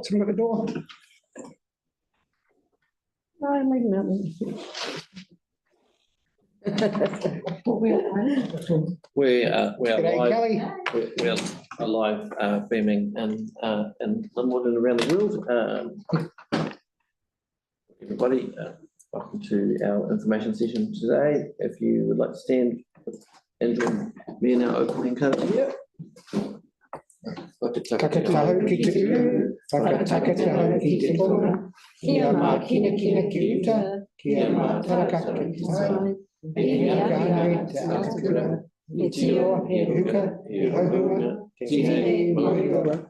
Someone at the door. No, maybe not. We are G'day, live. Kelly. We are live beaming in Linwood and around the world. Everybody, welcome to our information session today. If you would like to stand and join me in our opening code here. Whakataho ki te uru, whakataka ki te tonga, kia mā kina kina ki uta, kia mā taraka ki te sai, e hea kānei te atakura, e tio, e huka, e hauhua, te hei mahiwa.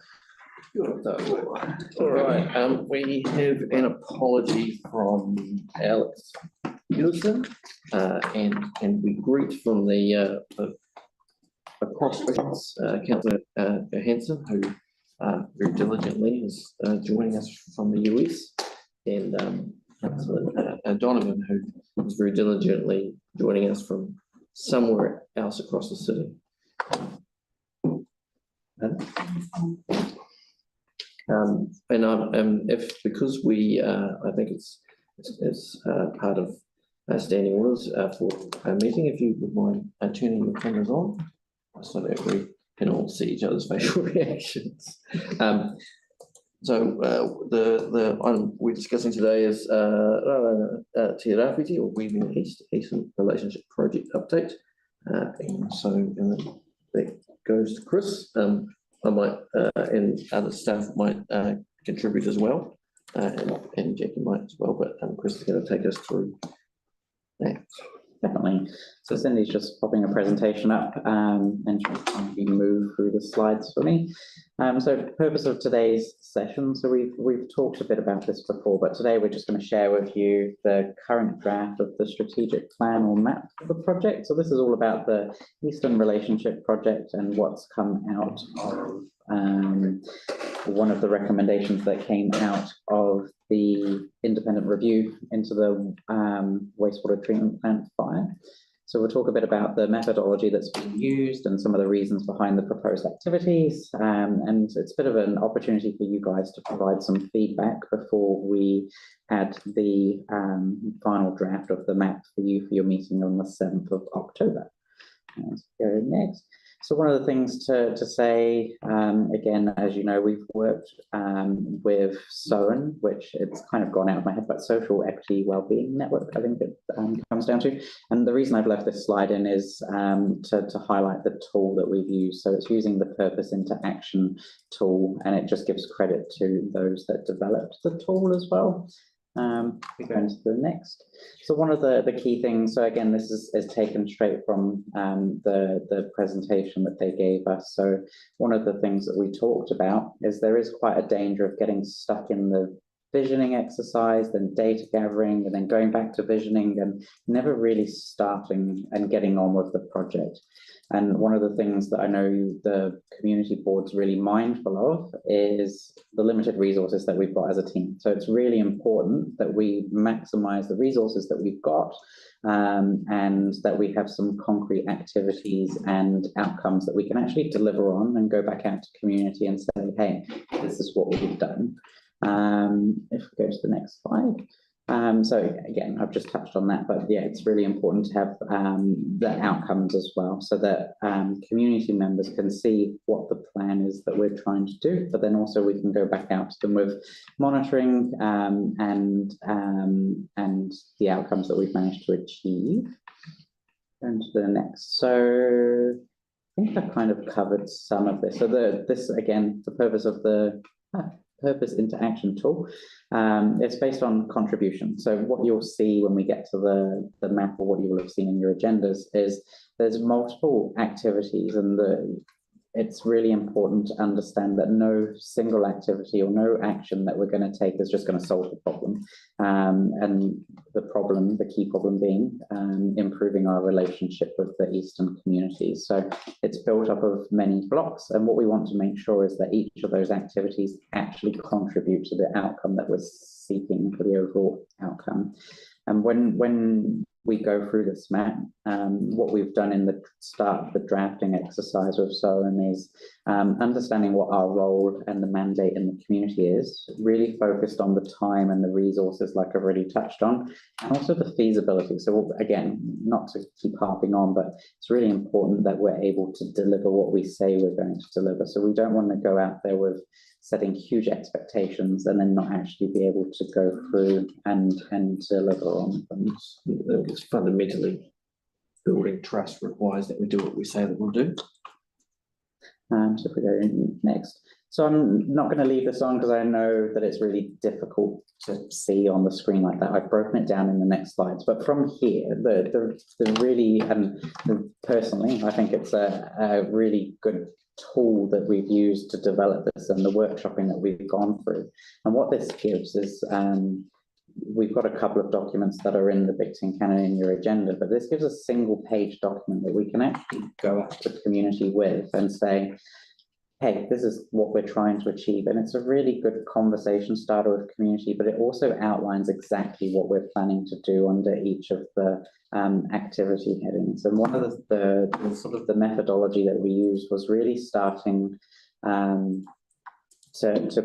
All right, we have an apology from Alex Peterson, and we greet from the Prospects Councillor Johansson, who very diligently is joining us from the US, and Councillor Donovan, who is very diligently joining us from somewhere else across the city. If because we, I think it's part of standing orders for our meeting, if you would mind turning your cameras on, so that we can all see each other's facial reactions. So the item we're discussing today is Te Rāwhiti, or Weaving Eastern Relationship Project update. And that goes to Chris. I might and other staff might contribute as well, and Jackie might as well. But Chris is going to take us through that. Definitely. So Cindy's just popping a presentation up and you move through the slides for me. So the purpose of today's session, so we've talked a bit about this before, but today we're just going to share with you the current draft of the strategic plan or map for the project. So this is all about the Eastern Relationship Project and what's come out of one of the recommendations that came out of the independent review into the wastewater treatment plant fire. So we'll talk a bit about the methodology that's been used and some of the reasons behind the proposed activities. And it's a bit of an opportunity for you guys to provide some feedback before we add the final draft of the map for you for your meeting on the 7th of October. Let's go next. So one of the things to say, again, as you know, we've worked with SOAN, which it's kind of gone out of my head, but Social Equity Wellbeing Network, I think it comes down to. And the reason I've left this slide in is to highlight the tool that we've used. So it's using the Purpose into Action tool, and it just gives credit to those that developed the tool as well. We go into the next. So one of the key things, so again, this is taken straight from the presentation that they gave us. So one of the things that we talked about is there is quite a danger of getting stuck in the visioning exercise, then data gathering, and then going back to visioning and never really starting and getting on with the project. And one of the things that I know the community board's really mindful of is the limited resources that we've got as a team. So it's really important that we maximize the resources that we've got, and that we have some concrete activities and outcomes that we can actually deliver on and go back out to community and say, hey, this is what we've done. If we go to the next slide. So again, I've just touched on that, but yeah, it's really important to have the outcomes as well, so that community members can see what the plan is that we're trying to do, but then also we can go back out to them with monitoring and the outcomes that we've managed to achieve. Going to the next. So I think I've kind of covered some of this. So this again, the purpose of the Purpose into Action tool, it's based on contribution. So what you'll see when we get to the map, or what you will have seen in your agendas, is there's multiple activities, and it's really important to understand that no single activity or no action that we're going to take is just going to solve the problem. And the key problem being improving our relationship with the Eastern communities. So it's built up of many blocks, and what we want to make sure is that each of those activities actually contribute to the outcome that we're seeking for the overall outcome. And when we go through this map. What we've done in the start of the drafting exercise with Soren is understanding what our role and the mandate in the community is, really focused on the time and the resources like I've already touched on, and also the feasibility. So again, not to keep harping on, but it's really important that we're able to deliver what we say we're going to deliver. So we don't want to go out there with setting huge expectations and then not actually be able to go through and deliver on them. It's fundamentally building trust requires that we do what we say that we'll do. So if we go next. So I'm not going to leave this on because I know that it's really difficult to see on the screen like that. I've broken it down in the next slides, but from here, the really, personally, I think it's a really good tool that we've used to develop this and the workshopping that we've gone through. And what this gives is, we've got a couple of documents that are in the Big Tin Canon in your agenda, but this gives a single page document that we can actually go out to the community with and say, hey, this is what we're trying to achieve. And it's a really good conversation starter with community, but it also outlines exactly what we're planning to do under each of the activity headings. And one of the sort of the methodology that we used was really starting to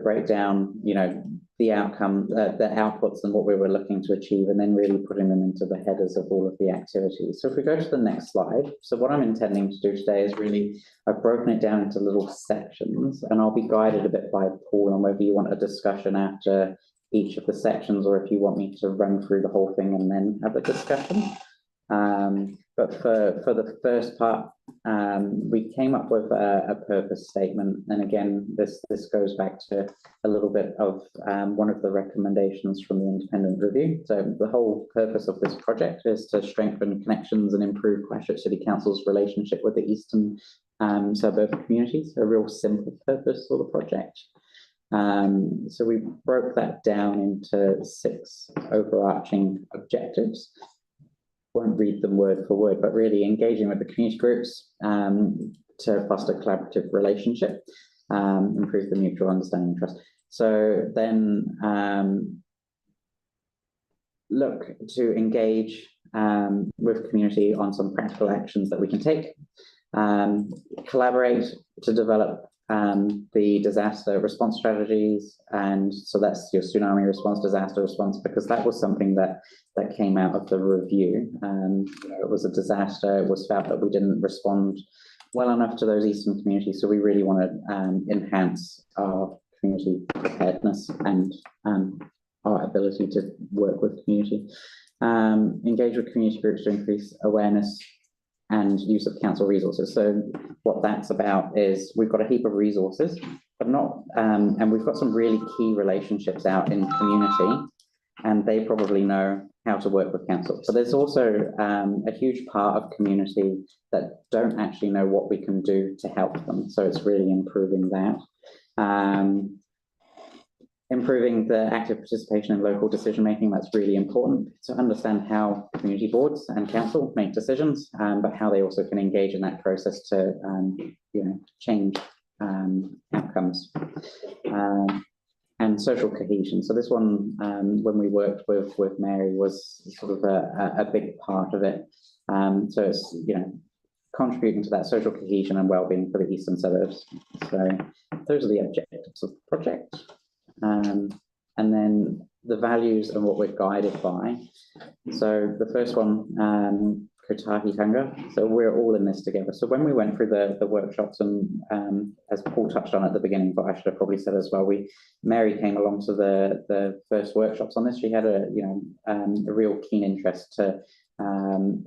break down, you know, the outcome, the outputs and what we were looking to achieve, and then really putting them into the headers of all of the activities. So if we go to the next slide, so what I'm intending to do today is really, I've broken it down into little sections, and I'll be guided a bit by Paul on whether you want a discussion after each of the sections, or if you want me to run through the whole thing and then have a discussion. But for the first part, we came up with a purpose statement. And again, this goes back to a little bit of one of the recommendations from the independent review. So the whole purpose of this project is to strengthen connections and improve Christchurch City Council's relationship with the eastern suburb communities, a real simple purpose for the project. So we broke that down into 6 overarching objectives. Won't read them word for word, but really engaging with the community groups to foster collaborative relationship, improve the mutual understanding and trust. So then look to engage with community on some practical actions that we can take, collaborate to develop the disaster response strategies, and so that's your tsunami response, disaster response, because that was something that came out of the review. You know, it was a disaster. It was felt that we didn't respond well enough to those eastern communities, so we really want to enhance our community preparedness and our ability to work with community. Engage with community groups to increase awareness and use of council resources. So what that's about is we've got a heap of resources, but not, and we've got some really key relationships out in community, and they probably know how to work with council. But there's also a huge part of community that don't actually know what we can do to help them. So it's really improving that. Improving the active participation in local decision-making, that's really important to understand how community boards and council make decisions, but how they also can engage in that process to you know, change outcomes. And social cohesion. So this one, when we worked with Mary, was sort of a big part of it. So it's, you know, contributing to that social cohesion and well-being for the eastern suburbs. So those are the objectives of the project. And then the values and what we're guided by. So the first one, Kotahitanga. So we're all in this together. So when we went through the workshops, and as Paul touched on at the beginning, but I should have probably said as well, Mary came along to the first workshops on this. She had a real keen interest to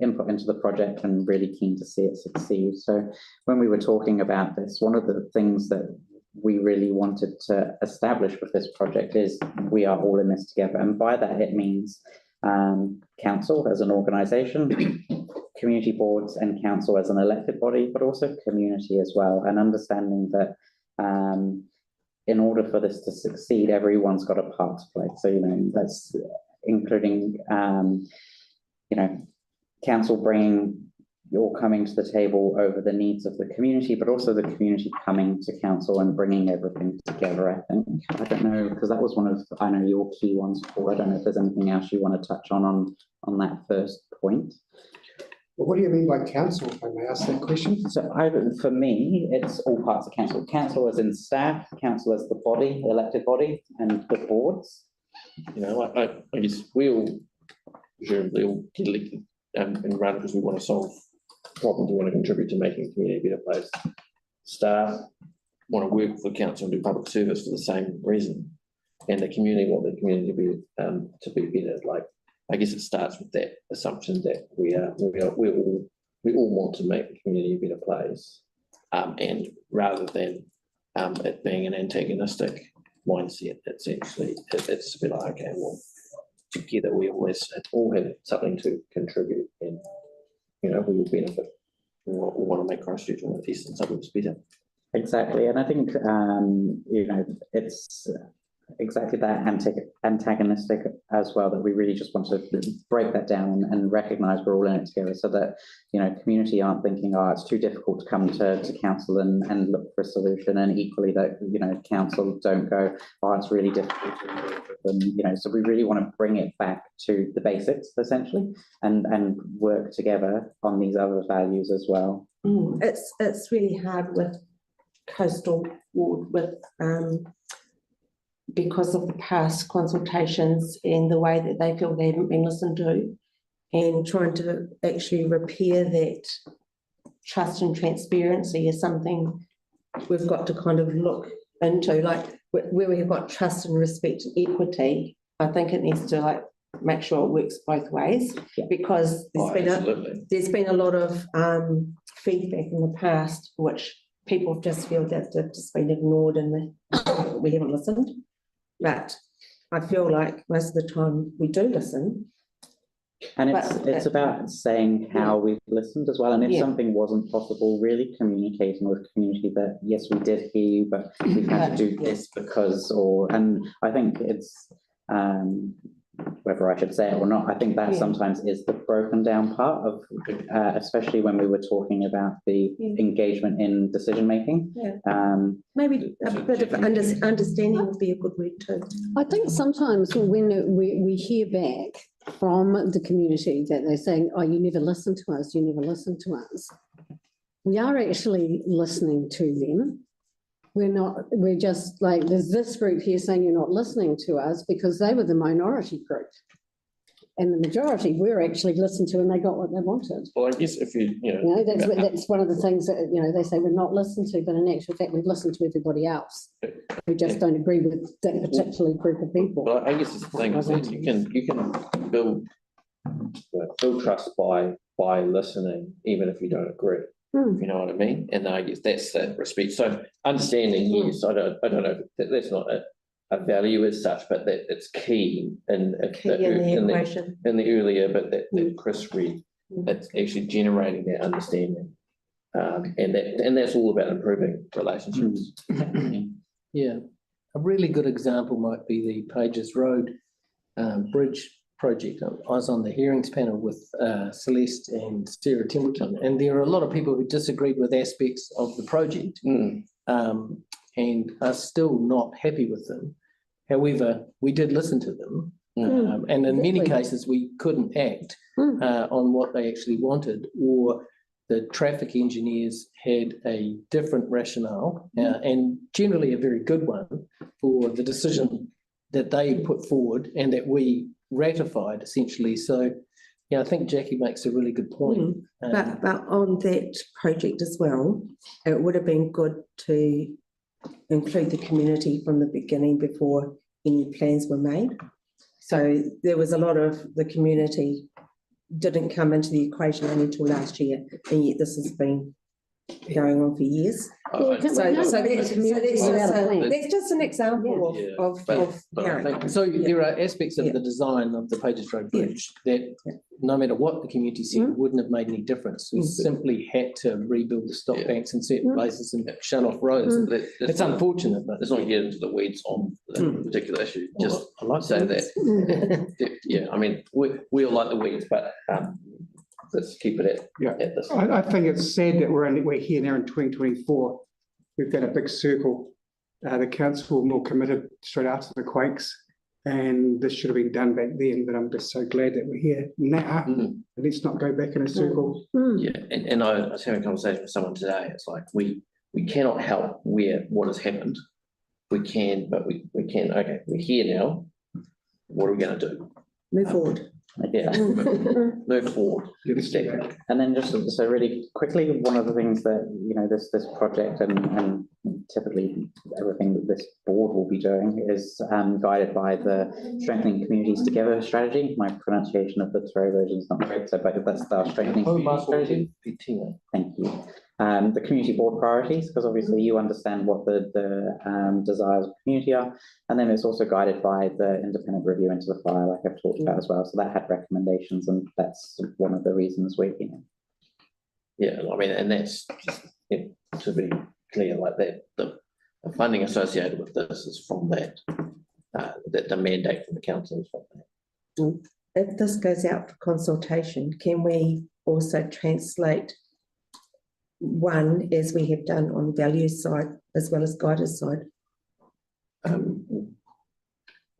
input into the project and really keen to see it succeed. So when we were talking about this, one of the things that we really wanted to establish with this project is we are all in this together. And by that, it means council as an organisation, community boards and council as an elected body, but also community as well. And understanding that in order for this to succeed, everyone's got a part to play. So, you know, that's including, you know, council bringing or coming to the table over the needs of the community, but also the community coming to council and bringing everything together, I think. I don't know, because that was one of, I know, your key ones, Paul. I don't know if there's anything else you want to touch on that first point. But what do you mean by council, if I may ask that question? So for me, it's all parts of council. Council as in staff, council as the body, elected body, and the boards. You know, I guess we all presumably all get elected and run because we want to solve problems, we want to contribute to making the community a better place. Staff want to work for council and do public service for the same reason, and the community want the community to be better. Like, I guess it starts with that assumption that we all want to make the community a better place, and rather than it being an antagonistic mindset, essentially, it's a bit like, okay, well, together we all have something to contribute, and you know, we will benefit. We want to make Christchurch one of the eastern suburbs better. Exactly, and I think you know, it's exactly that antagonistic as well, that we really just want to break that down and recognise we're all in it together, so that, you know, community aren't thinking, oh, it's too difficult to come to council and look for a solution, and equally that, you know, council don't go, oh, it's really difficult to work with them, you know. So we really want to bring it back to the basics essentially, and work together on these other values as well. It's really hard with coastal ward, with because of the past consultations and the way that they feel they haven't been listened to, and trying to actually repair that trust and transparency is something we've got to kind of look into. Like, where we have got trust and respect and equity, I think it needs to, like, make sure it works both ways, because there's been a lot of feedback in the past which people just feel that they've just been ignored and we haven't listened. But I feel like most of the time we do listen. And it's about saying how we've listened as well. And if something wasn't possible, really communicating with community that, yes, we did hear you, but we've had to do this because, and I think it's, whether I should say it or not, I think that sometimes is the broken down part of, especially when we were talking about the engagement in decision making. Maybe a bit of understanding would be a good word too. I think sometimes when we hear back from the community that they're saying, oh, you never listen to us, you never listen to us, we are actually listening to them. We're just like, there's this group here saying you're not listening to us because they were the minority group. And the majority were actually listened to and they got what they wanted. Well, I guess if you know that's one of the things that, you know, they say we're not listened to, but in actual fact, we've listened to everybody else. We just don't agree with that particular group of people. Well, I guess the thing is that you can build trust by listening, even if you don't agree. You know what I mean? And I guess that's that respect. So understanding, yes, I don't know if that's not a value as such, but that it's key in the earlier bit that Chris read. It's actually generating that understanding, and that's all about improving relationships. Yeah, a really good example might be the Pages Road bridge project. I was on the hearings panel with Celeste and Sarah Templeton, and there are a lot of people who disagreed with aspects of the project and are still not happy with them. However, we did listen to them, and in many cases we couldn't act on what they actually wanted, or the traffic engineers had a different rationale, and generally a very good one, for the decision that they put forward and that we ratified essentially. So yeah, I think Jackie makes a really good point. But on that project as well, it would have been good to include the community from the beginning before any plans were made. So there was a lot of the community didn't come into the equation only until last year, and yet this has been going on for years. That's just an example of so there are aspects of the design of the Pages Road Bridge that no matter what the community said wouldn't have made any difference. We simply had to rebuild the stop banks in certain places and shut off roads. It's unfortunate, but let's not get into the weeds on the particular issue. Just say that. Yeah, I mean, we all like the weeds, but let's keep it at this. I think it's sad that we're here now in 2024. We've got a big circle. The council more committed straight after the quakes. And this should have been done back then, but I'm just so glad that we're here now. Let's not go back in a circle. Yeah, and I was having a conversation with someone today. It's like we cannot help what has happened. We can, but we can. Okay, we're here now. What are we going to do? Move forward. Yeah. Move forward. And then just so really quickly, one of the things that, you know, this project and typically everything that this board will be doing is guided by the Strengthening Communities Together strategy. My pronunciation of the Turai version is not great, so but that's our Strengthening Communities strategy. Thank you. The community board priorities, because obviously you understand what the desires of the community are, and then it's also guided by the independent review into the fire, like I've talked about as well. So that had recommendations, and that's one of the reasons we're here. Yeah, I mean, and that's just, to be clear, like that the funding associated with this is from that the mandate from the council is from that. If this goes out for consultation, can we also translate one, as we have done on values side as well as guidance side?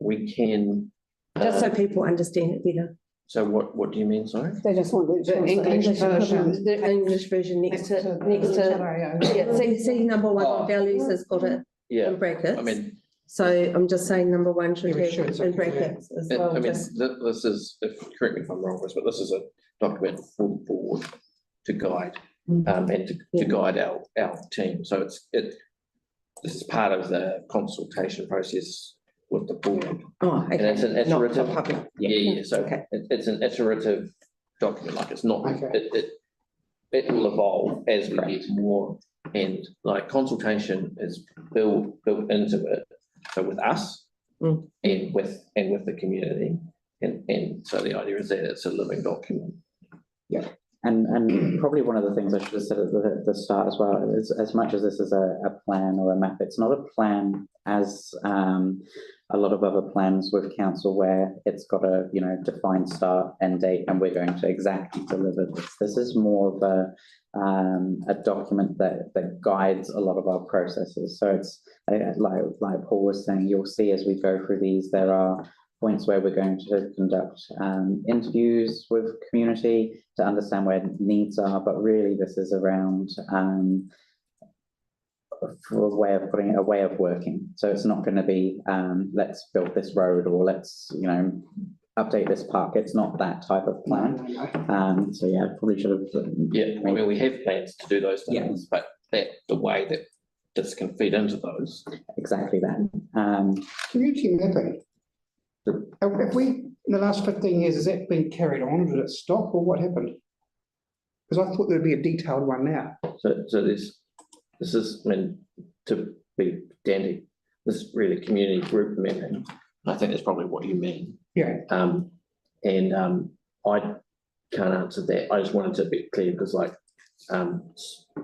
We can just so people understand it better. So what do you mean? Sorry, They just want the English version. The English version next to yeah. See number one on values has got it in brackets. I mean, so I'm just saying number one should have in brackets as well. I mean, this is, correct me if I'm wrong, but this is a document for the board to guide. And to guide our team. So this is part of the consultation process with the board. Oh, okay. And it's an iterative. Public. Yeah. So it's an iterative document. Like it's not. It will evolve as we get more, and like consultation is built into it. So with us and with the community, and so the idea is that it's a living document. Yeah. And probably one of the things I should have said at the start as well is, as much as this is a plan or a map, it's not a plan as a lot of other plans with council where it's got a, you know, defined start end date and we're going to exactly deliver this. This is more of a document that guides a lot of our processes. So it's like Paul was saying, you'll see as we go through these, there are points where we're going to conduct interviews with community to understand where needs are, but really this is around for a way of working. So it's not going to be let's build this road or let's, you know, update this park. It's not that type of plan. So yeah, probably should have. Yeah, I mean we have plans to do those things, but the way that this can feed into those. Exactly that. Community mapping. Have we, in the last 15 years, has that been carried on? Did it stop or what happened? Because I thought there'd be a detailed one now. So this is, I mean, to be dandy, this is really community group mapping. I think that's probably what you mean. Yeah. I can't answer that. I just wanted to be clear because like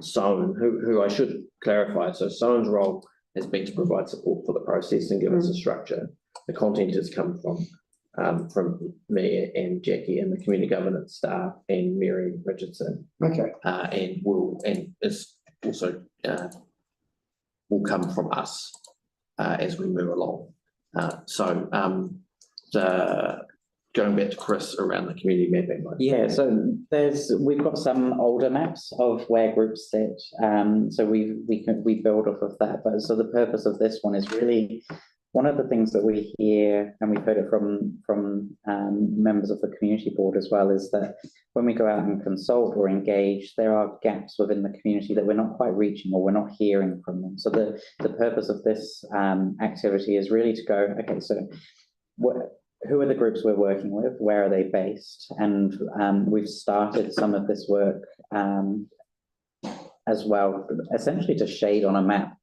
Soan, who I should clarify, so Soan's role has been to provide support for the process and give us a structure. The content has come from me and Jackie and the community governance staff and Mary Richardson. Okay. And it's also will come from us as we move along. Going back to Chris around the community mapping. Yeah, so we've got some older maps of where groups sit. So we build off of that. But so the purpose of this one is really one of the things that we hear, and we've heard it from members of the community board as well, is that when we go out and consult or engage, there are gaps within the community that we're not quite reaching or we're not hearing from them. So the purpose of this activity is really to go, okay, so who are the groups we're working with? Where are they based? And we've started some of this work as well, essentially to shade on a map.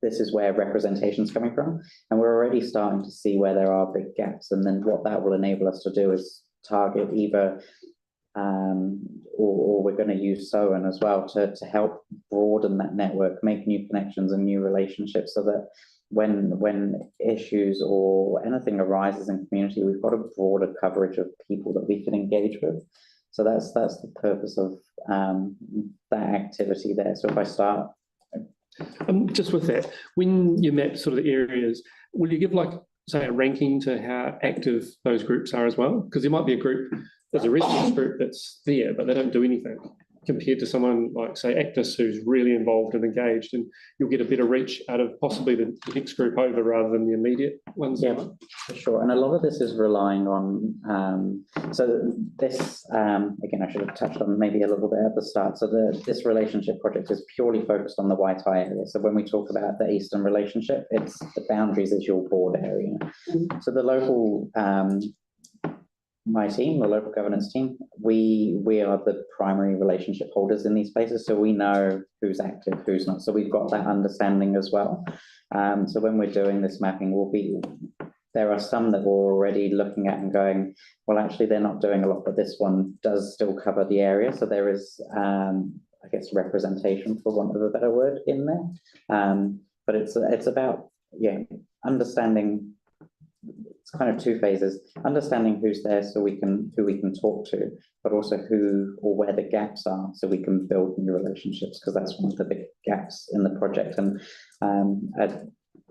This is where representation is coming from. And we're already starting to see where there are big gaps. And then what that will enable us to do is target either, or we're going to use SOAN as well to help broaden that network, make new connections and new relationships so that when issues or anything arises in community, we've got a broader coverage of people that we can engage with. So that's the purpose of that activity there. So if I start. Just with that, when you map sort of the areas, will you give like say, a ranking to how active those groups are as well? Because there might be a group, there's a residents group that's there, but they don't do anything, compared to someone like, say, Actus, who's really involved and engaged, and you'll get a better reach out of possibly the next group over rather than the immediate ones. Yeah, for sure. And a lot of this is relying on, so this, again, I should have touched on maybe a little bit at the start. So this relationship project is purely focused on the Waitai area. So when we talk about the Eastern relationship, it's the boundaries is your board area. So the local, my team, the local governance team, we are the primary relationship holders in these places, so we know who's active, who's not. So we've got that understanding as well. So when we're doing this mapping, there are some that we're already looking at and going, well, actually, they're not doing a lot, but this one does still cover the area. So there is, I guess, representation, for want of a better word, in there. But it's about, yeah, understanding. It's kind of two phases: understanding who's there, so who we can talk to, but also who or where the gaps are, so we can build new relationships. Because that's one of the big gaps in the project. And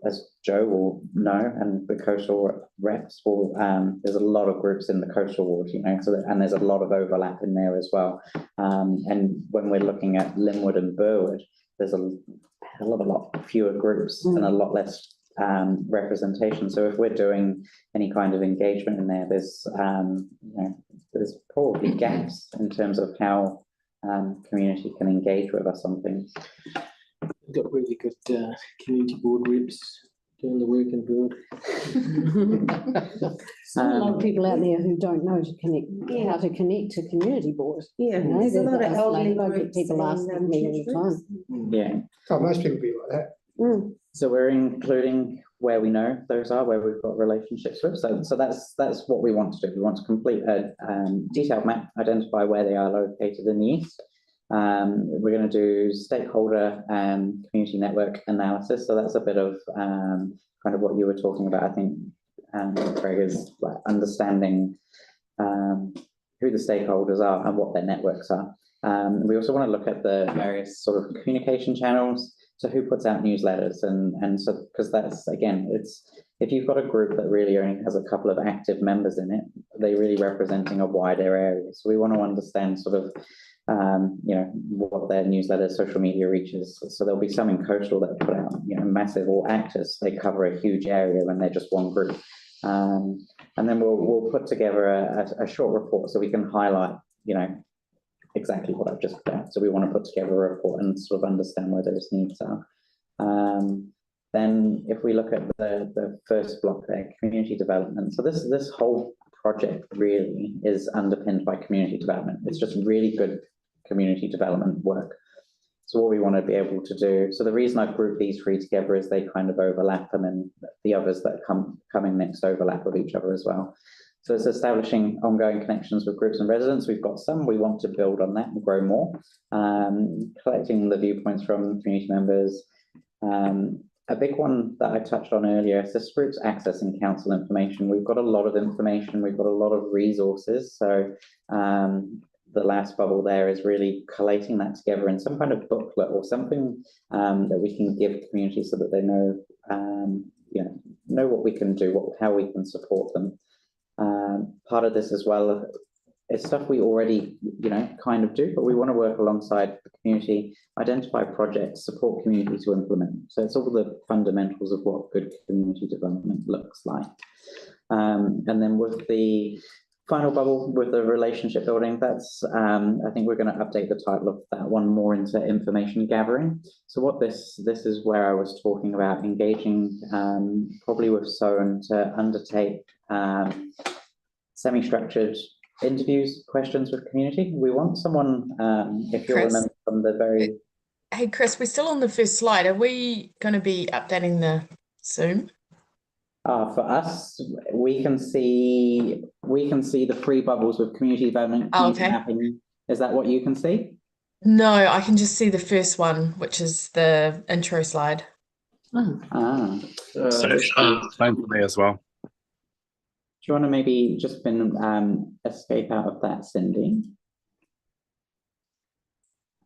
as Joe will know, and the coastal reps will, there's a lot of groups in the coastal ward, you know, and there's a lot of overlap in there as well. And when we're looking at Linwood and Burwood, there's a hell of a lot fewer groups and a lot less representation. So if we're doing any kind of engagement in there, there's there's probably gaps in terms of how community can engage with us on things. We've got really good community board reps doing the work in Burwood. A lot of people out there who don't know how to connect to community boards. Yeah, You know, there's a lot of that's elderly like groups people and, asking me all the time. Yeah. Oh, most people be like that. So we're including where we know those are, where we've got relationships with. So that's what we want to do. We want to complete a detailed map, identify where they are located in the east. We're going to do stakeholder and community network analysis. So that's a bit of kind of what you were talking about, I think, Craig, is like understanding who the stakeholders are and what their networks are. We also want to look at the various sort of communication channels. So who puts out newsletters, and so, because that's, again, it's, if you've got a group that really only has a couple of active members in it, they're really representing a wider area. So we want to understand sort of, what their newsletter, social media reaches. So there'll be some in coastal that put out, massive, or Actus, they cover a huge area when they're just one group. And then we'll put together a short report so we can highlight, exactly what I've just put out. So we want to put together a report and sort of understand where those needs are. Then if we look at the first block there, community development. So this whole project really is underpinned by community development. It's just really good community development work. So what we want to be able to do, so the reason I've grouped these three together is they kind of overlap, and then the others that come in next overlap with each other as well. So it's establishing ongoing connections with groups and residents. We've got some, we want to build on that and grow more. Collecting the viewpoints from community members. A big one that I touched on earlier is this group's accessing council information. We've got a lot of information, we've got a lot of resources. So the last bubble there is really collating that together in some kind of booklet or something that we can give the community so that they know, know what we can do, how we can support them. Part of this as well is stuff we already, kind of do, but we want to work alongside the community, identify projects, support community to implement. So it's all the fundamentals of what good community development looks like. And then with the final bubble, with the relationship building, that's, I think we're going to update the title of that one more into information gathering. So what this is where I was talking about engaging probably with SOAN to undertake semi-structured interviews, questions with community. We want someone, if you'll remember from the very... Hey, Chris, we're still on the first slide. Are we going to be updating the Zoom? For us, we can see the three bubbles with community development, community mapping. Is that what you can see? No, I can just see the first one, which is the intro slide. Same for me as well. Do you want to maybe just escape out of that, Cindy?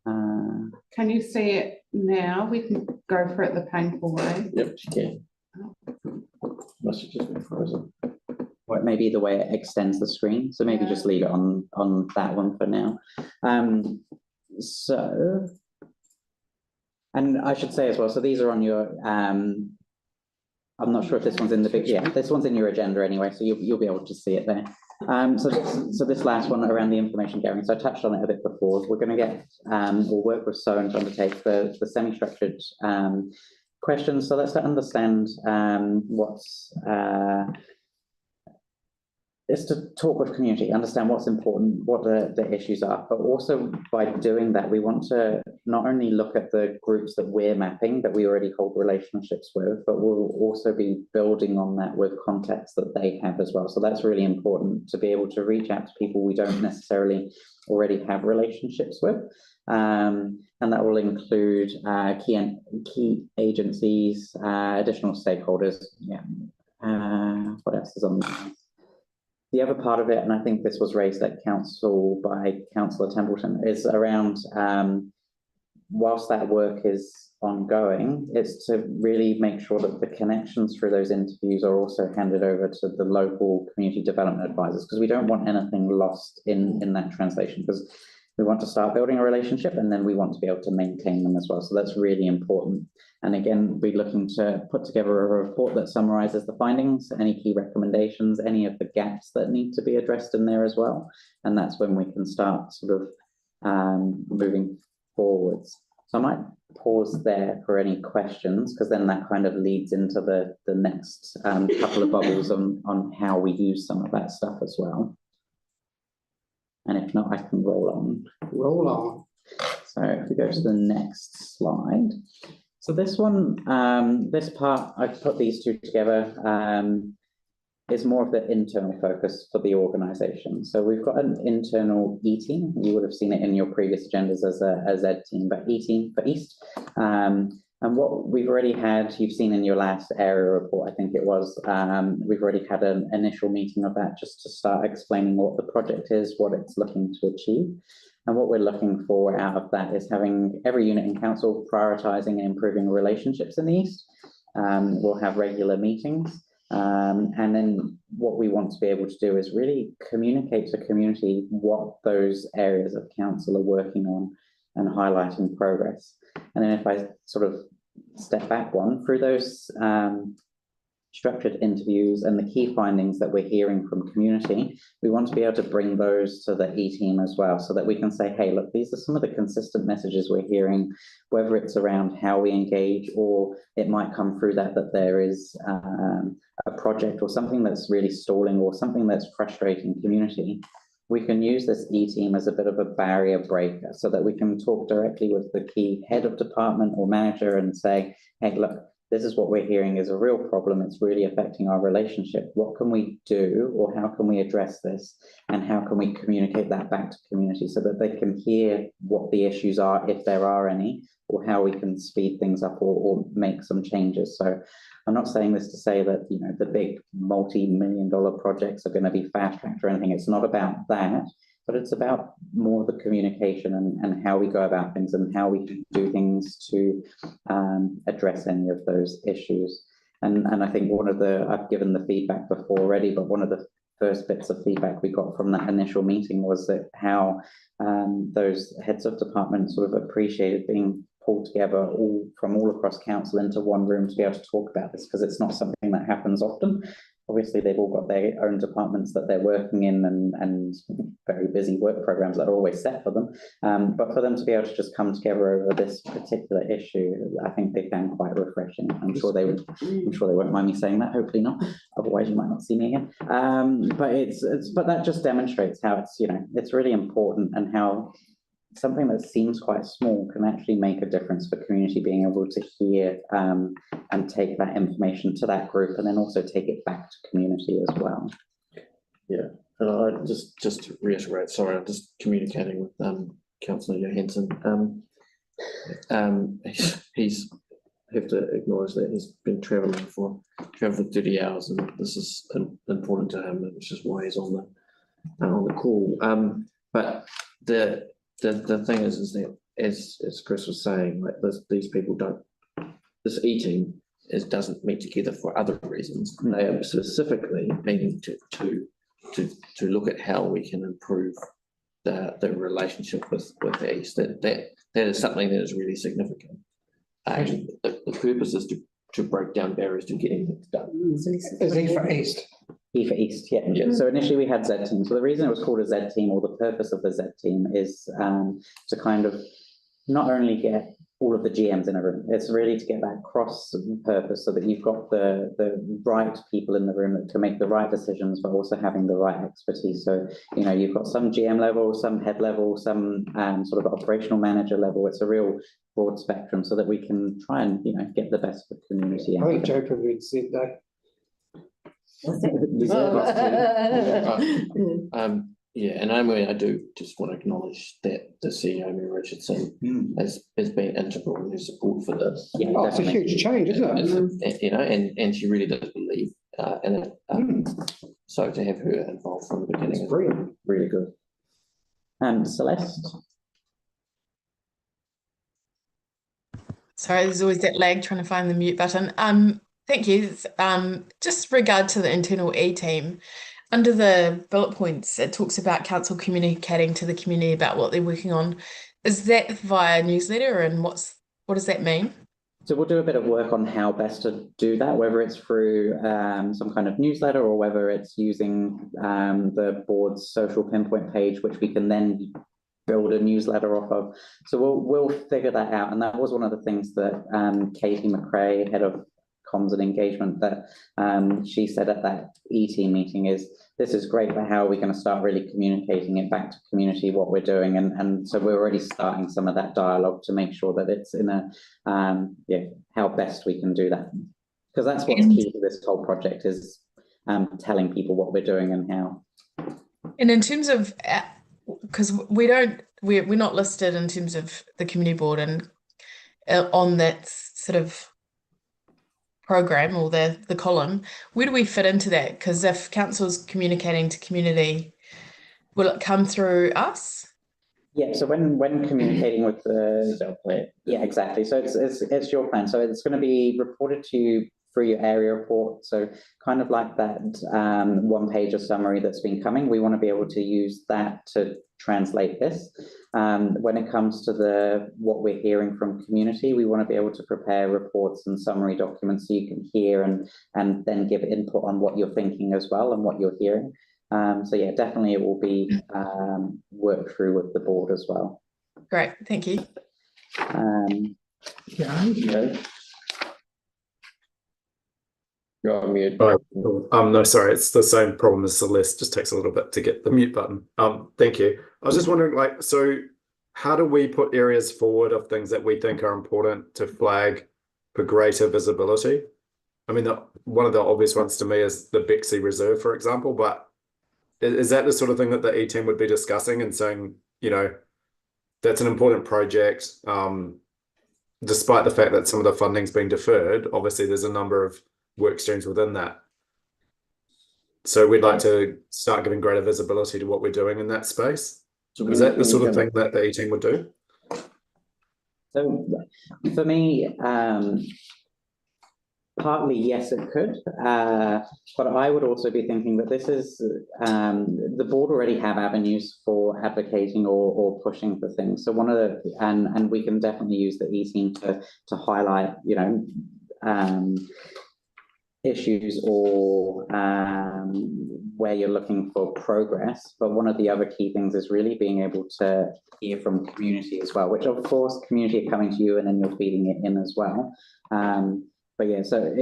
Can you see it now? We can go for it the painful way. Yep, you can. Must have just been frozen. Or it may be the way it extends the screen, so maybe just leave it on that one for now. So, and I should say as well, so these are on your, I'm not sure if this one's in the big, yeah, this one's in your agenda anyway, so you'll be able to see it there. So this last one around the information gathering, so I touched on it a bit before. We're going to get, we'll work with SOAN to undertake the semi-structured questions. So let's understand what's, is to talk with community, understand what's important, what the issues are, but also by doing that, we want to not only look at the groups that we're mapping, that we already hold relationships with, but we'll also be building on that with context that they have as well. So that's really important, to be able to reach out to people we don't necessarily already have relationships with. And that will include key agencies, additional stakeholders. Yeah. What else is on there? The other part of it, and I think this was raised at council by Councillor Templeton, is around whilst that work is ongoing, it's to really make sure that the connections through those interviews are also handed over to the local community development advisors, because we don't want anything lost in that translation, because we want to start building a relationship and then we want to be able to maintain them as well. So that's really important. And again, we're looking to put together a report that summarizes the findings, any key recommendations, any of the gaps that need to be addressed in there as well. And that's when we can start sort of moving forwards. So I might pause there for any questions, because then that kind of leads into the next couple of bubbles on how we use some of that stuff as well. And if not, I can roll on. Roll on. So if we go to the next slide. So this one, this part, I've put these two together, is more of the internal focus for the organisation. So we've got an internal E-team. You would have seen it in your previous agendas as a Z team, but E-team for East. And what we've already had, you've seen in your last area report, I think it was, we've already had an initial meeting of that just to start explaining what the project is, what it's looking to achieve. And what we're looking for out of that is having every unit in council prioritising and improving relationships in the East. We'll have regular meetings. And then what we want to be able to do is really communicate to the community what those areas of council are working on and highlighting progress. And then if I sort of step back one, through those structured interviews and the key findings that we're hearing from community, we want to be able to bring those to the E-team as well, so that we can say, hey, look, these are some of the consistent messages we're hearing, whether it's around how we engage, or it might come through that there is a project or something that's really stalling or something that's frustrating community. We can use this E-team as a bit of a barrier breaker, so that we can talk directly with the key head of department or manager and say, hey, look, this is what we're hearing is a real problem. It's really affecting our relationship. What can we do, or how can we address this? And how can we communicate that back to community so that they can hear what the issues are, if there are any, or how we can speed things up or make some changes. So I'm not saying this to say that, you know, the big multi-million-dollar projects are going to be fast-tracked or anything. It's not about that, but it's about more the communication and how we go about things and how we can do things to address any of those issues. And I think I've given the feedback before already, but one of the first bits of feedback we got from that initial meeting was that how those heads of departments sort of appreciated being pulled together from all across council into one room to be able to talk about this, because it's not something that happens often. Obviously, they've all got their own departments that they're working in and very busy work programs that are always set for them. But for them to be able to just come together over this particular issue, I think they found quite refreshing. I'm sure they won't mind me saying that. Hopefully not. Otherwise, you might not see me again. But that just demonstrates how it's really important, and how something that seems quite small can actually make a difference for community being able to hear and take that information to that group, and then also take it back to community as well. Yeah, and I just to reiterate, sorry, I'm just communicating with Councillor Johansson. He's have to acknowledge that he's been travelling for 30 hours, and this is important to him, which is why he's on the call. But the thing is that as Chris was saying, like these people don't, this E-team doesn't meet together for other reasons. They are specifically meaning to look at how we can improve the relationship with the East. That is something that is really significant. And the purpose is to break down barriers to getting things done. Is E for East? E for East, yeah. So initially we had Z team. So the reason it was called a Z team, or the purpose of the Z team, is to kind of not only get all of the GMs in a room, it's really to get that cross purpose so that you've got the right people in the room that can make the right decisions, but also having the right expertise. So, you know, you've got some GM level, some head level, some sort of operational manager level. It's a real broad spectrum so that we can try and, you know, get the best for the community. I think Joe would say that. Yeah, and I do just want to acknowledge that the CEO, Mary Richardson, has been integral in her support for this. Yeah, Oh, it's a huge change, isn't it? You know, and she really does believe in it. So to have her involved from the beginning is brilliant. Really good. And Celeste? Sorry, there's always that lag trying to find the mute button. Thank you. Just regard to the internal E team, under the bullet points, it talks about council communicating to the community about what they're working on. Is that via newsletter, and what does that mean? So we'll do a bit of work on how best to do that, whether it's through some kind of newsletter or whether it's using the board's social pinpoint page, which we can then build a newsletter off of. So we'll figure that out. And that was one of the things that Katie McRae, head of comms and engagement, that she said at that E-team meeting is, this is great, but how are we going to start really communicating it back to community, what we're doing? And so we're already starting some of that dialogue to make sure that it's in a, how best we can do that. Because that's what's key to this whole project, is telling people what we're doing and how. And in terms of, because we're not listed in terms of the community board and on that sort of program or the column, where do we fit into that? Because if council's communicating to community, will it come through us? Yeah, so when communicating with the plan, yeah, exactly. So it's your plan. So it's going to be reported to you through your area report. So kind of like that one-page summary that's been coming, we want to be able to use that to translate this. When it comes to what we're hearing from community, we want to be able to prepare reports and summary documents so you can hear and then give input on what you're thinking as well and what you're hearing. So yeah, definitely it will be worked through with the board as well. Great, thank you. You're on mute. No, sorry, it's the same problem as Celeste, just takes a little bit to get the mute button. Thank you. I was just wondering, so how do we put areas forward of things that we think are important to flag for greater visibility? I mean, one of the obvious ones to me is the Bexley Reserve, for example, but is that the sort of thing that the E-team would be discussing and saying, you know, that's an important project, despite the fact that some of the funding's been deferred? Obviously, there's a number of work streams within that. So we'd like to start giving greater visibility to what we're doing in that space. So is that the sort of thing that the E-team would do? So for me, partly, yes, it could. But I would also be thinking that this is, the board already have avenues for advocating or pushing for things. So one of the, and we can definitely use the E-team to highlight, you know, issues or where you're looking for progress. But one of the other key things is really being able to hear from community as well, which of course community are coming to you and then you're feeding it in as well. But yeah, so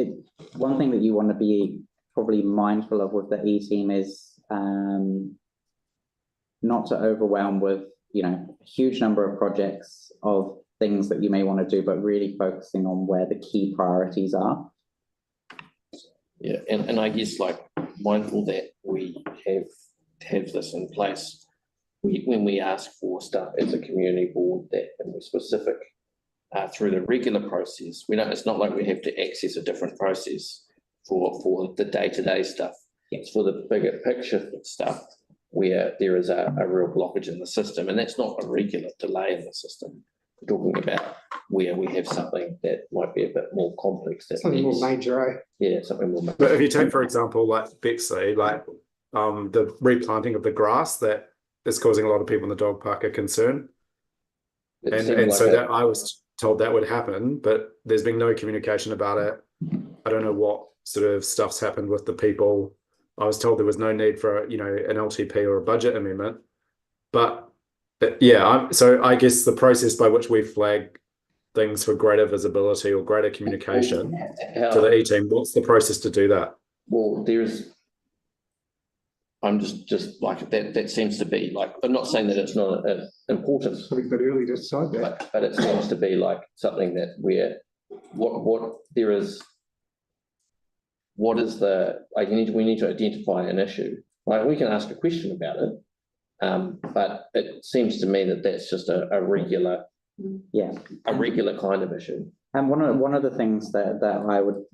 one thing that you want to be probably mindful of with the E-team is not to overwhelm with, you know, a huge number of projects of things that you may want to do, but really focusing on where the key priorities are. Yeah, and I guess like mindful that we have this in place. When we ask for stuff as a community board that can be specific through the regular process, it's not like we have to access a different process for the day-to-day stuff. It's for the bigger picture stuff where there is a real blockage in the system, and that's not a regular delay in the system. We're talking about where we have something that might be a bit more complex. That Something more needs- major, eh? Yeah, something more. But if you take, for example, like Bexley, like the replanting of the grass that is causing a lot of people in the dog park a concern. It And seemed like so a- that I was told that would happen, but there's been no communication about it. I don't know what sort of stuff's happened with the people. I was told there was no need for, an LTP or a budget amendment. But yeah, so I guess the process by which we flag things for greater visibility or greater communication to the E-team, what's the process to do that? Well, I'm just like that seems to be like, I'm not saying that it's not important, Something a bit early to decide that. but it seems to be like something that we need to identify an issue. Like we can ask a question about it, but it seems to me that that's just a regular kind of issue. And one of the things that I would